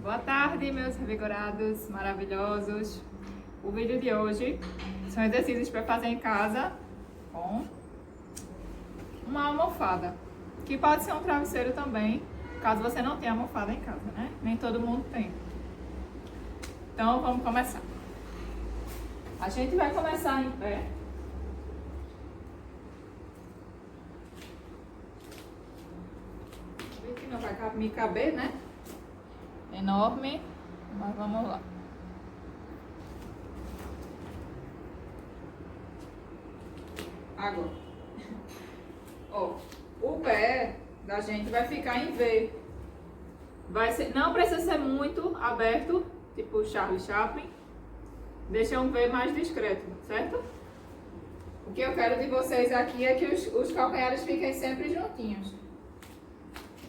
Boa tarde, meus revigorados maravilhosos. O vídeo de hoje são exercícios para fazer em casa com uma almofada, que pode ser um travesseiro também, caso você não tenha almofada em casa, né? Nem todo mundo tem. Então, vamos começar. A gente vai começar em pé. Que não vai me caber, né? Enorme, mas vamos lá. Agora, ó, o pé da gente vai ficar em V. Não precisa ser muito aberto, tipo Charlie Chaplin. Deixa um V mais discreto, certo? O que eu quero de vocês aqui é que os calcanhares fiquem sempre juntinhos.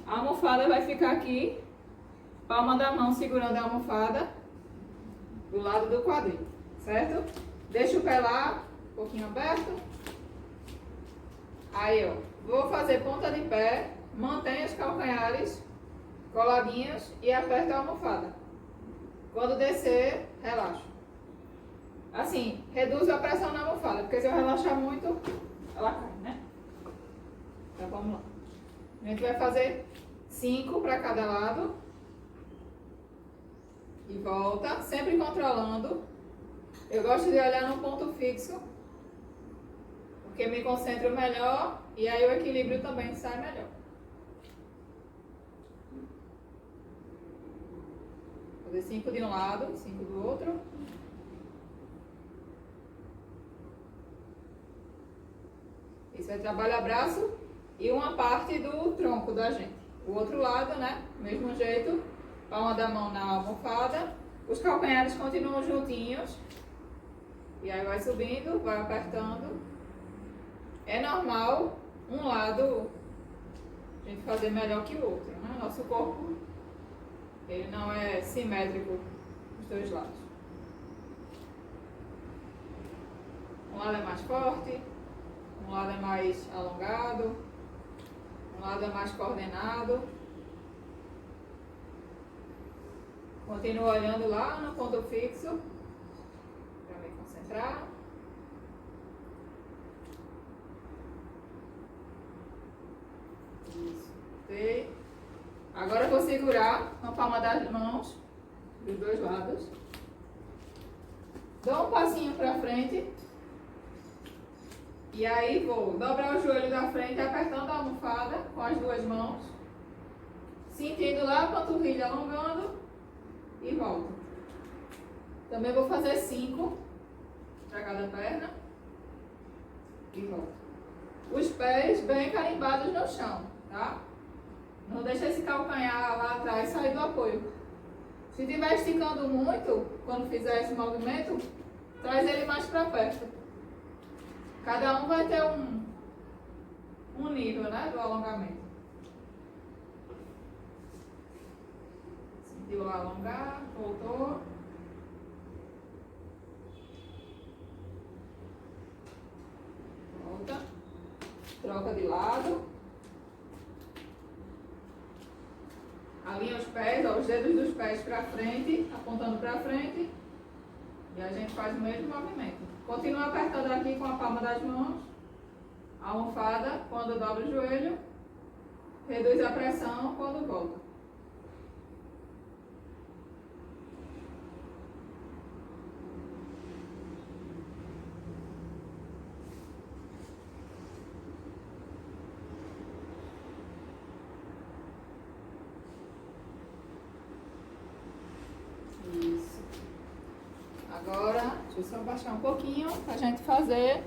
A almofada vai ficar aqui, palma da mão segurando a almofada do lado do quadril, certo? Deixa o pé lá, um pouquinho aberto. Aí, ó, vou fazer ponta de pé, mantenha os calcanhares coladinhos e aperta a almofada. Quando descer, relaxa. Assim, reduz a pressão na almofada, porque se eu relaxar muito, ela cai, né? Então, vamos lá. A gente vai fazer 5 para cada lado. E volta, sempre controlando. Eu gosto de olhar no ponto fixo, porque me concentro melhor e aí o equilíbrio também sai melhor. Vou fazer 5 de um lado, 5 do outro. Isso vai trabalhar braço e uma parte do tronco da gente. O outro lado, né? Mesmo jeito, palma da mão na almofada. Os calcanhares continuam juntinhos. E aí vai subindo, vai apertando. É normal um lado a gente fazer melhor que o outro, né? Nosso corpo, ele não é simétrico dos dois lados. Um lado é mais forte, um lado é mais alongado, um lado é mais coordenado. Continuo olhando lá no ponto fixo para me concentrar. Isso. Ok. Agora eu vou segurar com a palma das mãos dos dois lados. Dou um passinho para frente. E aí vou dobrar o joelho da frente, apertando a almofada com as duas mãos. Sentindo lá a panturrilha alongando. E volto. Também vou fazer 5 para cada perna. E volto. Os pés bem carimbados no chão, tá? Não deixa esse calcanhar lá atrás sair do apoio. Se estiver esticando muito, quando fizer esse movimento, traz ele mais para perto. Cada um vai ter um nível, né, do alongamento. Sentiu lá alongar, voltou. Volta. Troca de lado. Alinha os pés, ó, os dedos dos pés para frente, apontando para frente. E a gente faz o mesmo movimento. Continua apertando aqui com a palma das mãos. A almofada quando dobra o joelho. Reduz a pressão quando volta. Isso. Agora, deixa eu só baixar um pouquinho pra gente fazer.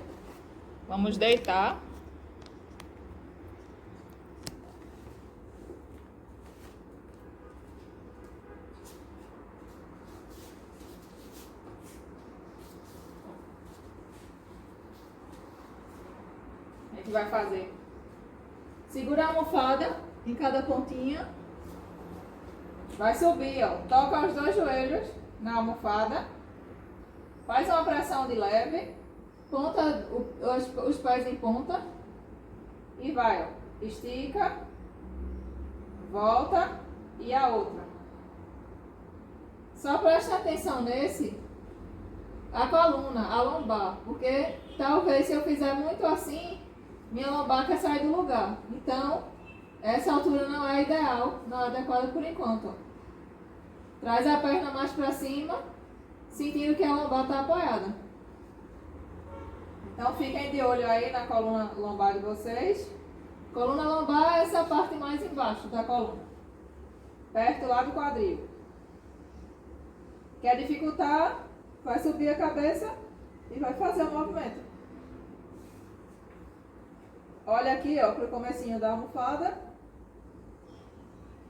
Vamos deitar. A gente vai fazer. Segura a almofada em cada pontinha. Vai subir, ó. Toca os dois joelhos na almofada. Faz uma pressão de leve. Ponta os pés em ponta. E vai, ó. Estica. Volta. E a outra. Só preste atenção nesse, a coluna, a lombar, porque talvez se eu fizer muito assim, minha lombar quer sair do lugar. Então, essa altura não é ideal, não é adequada por enquanto. Ó. Traz a perna mais para cima, sentindo que a lombar está apoiada. Então, fiquem de olho aí na coluna lombar de vocês. Coluna lombar é essa parte mais embaixo da coluna, perto lá do quadril. Quer dificultar? Vai subir a cabeça e vai fazer o movimento. Olha aqui, ó, pro comecinho da almofada.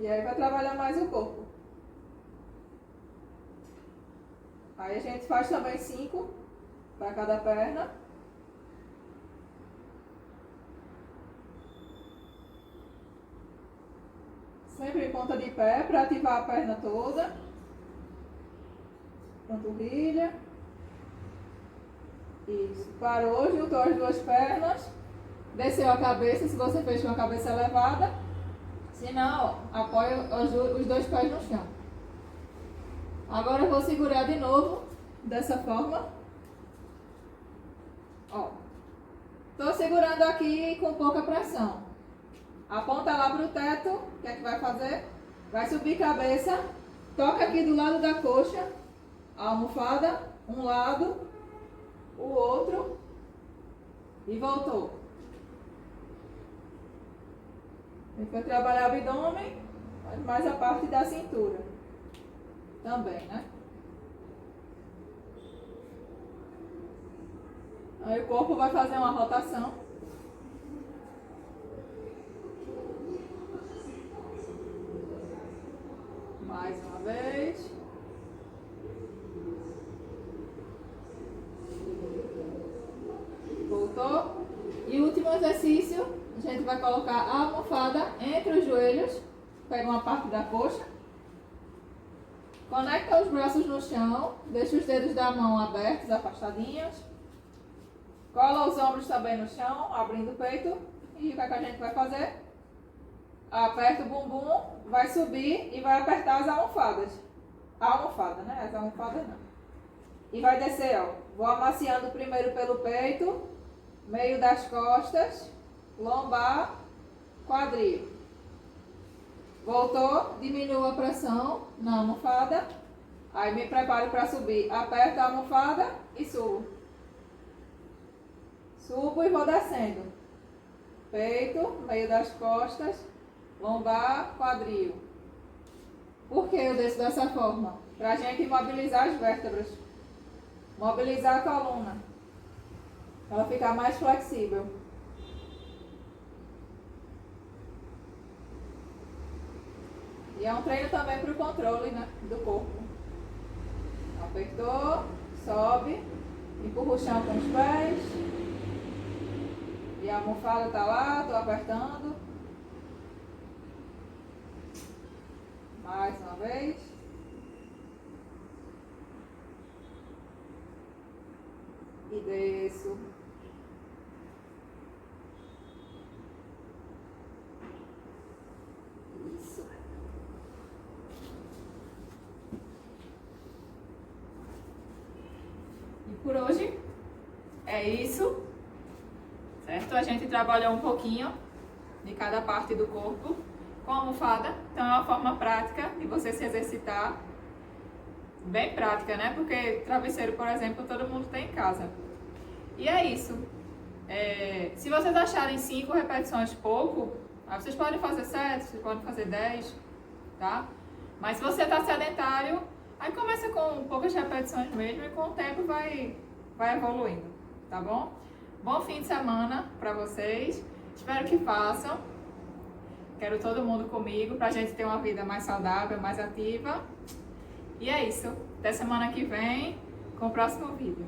E aí vai trabalhar mais o corpo. Aí a gente faz também 5 para cada perna. Sempre em ponta de pé para ativar a perna toda. Panturrilha. Isso. Parou, juntou as duas pernas. Desceu a cabeça, se você fez com a cabeça elevada. Se não, ó, apoia os dois pés no chão. Agora eu vou segurar de novo, dessa forma. Ó. Tô segurando aqui com pouca pressão. Aponta lá pro teto. O que é que vai fazer? Vai subir cabeça. Toca aqui do lado da coxa. A almofada, um lado, o outro e voltou. A gente vai trabalhar o abdômen, mais a parte da cintura também, né? Aí o corpo vai fazer uma rotação. Mais uma vez. Voltou. E o último exercício, a gente vai colocar a almofada entre os joelhos. Pega uma parte da coxa. Conecta os braços no chão. Deixa os dedos da mão abertos, afastadinhos. Cola os ombros também no chão, abrindo o peito. E o que a gente vai fazer? Aperta o bumbum, vai subir e vai apertar as almofadas. A almofada, né? As almofadas não. E vai descer, ó. Vou amaciando primeiro pelo peito, meio das costas, lombar, quadril. Voltou, diminua a pressão na almofada. Aí me preparo para subir. Aperto a almofada e subo. Subo e vou descendo. Peito, meio das costas, lombar, quadril. Por que eu desço dessa forma? Para a gente mobilizar as vértebras. Mobilizar a coluna. Ela ficar mais flexível. E é um treino também para o controle, né, do corpo. Apertou, sobe, empurra o chão com os pés. E a almofada tá lá, tô apertando. Mais uma vez. E desço. Isso. E por hoje é isso. Certo? A gente trabalhou um pouquinho de cada parte do corpo com a almofada. Então é uma forma prática de você se exercitar. Bem prática, né? Porque travesseiro, por exemplo, todo mundo tem em casa. E é isso. Se vocês acharem 5 repetições pouco, aí vocês podem fazer 7, vocês podem fazer 10, tá? Mas se você está sedentário, aí começa com poucas repetições mesmo e com o tempo vai evoluindo, tá bom? Bom fim de semana para vocês. Espero que façam. Quero todo mundo comigo para a gente ter uma vida mais saudável, mais ativa. E é isso. Até semana que vem com o próximo vídeo.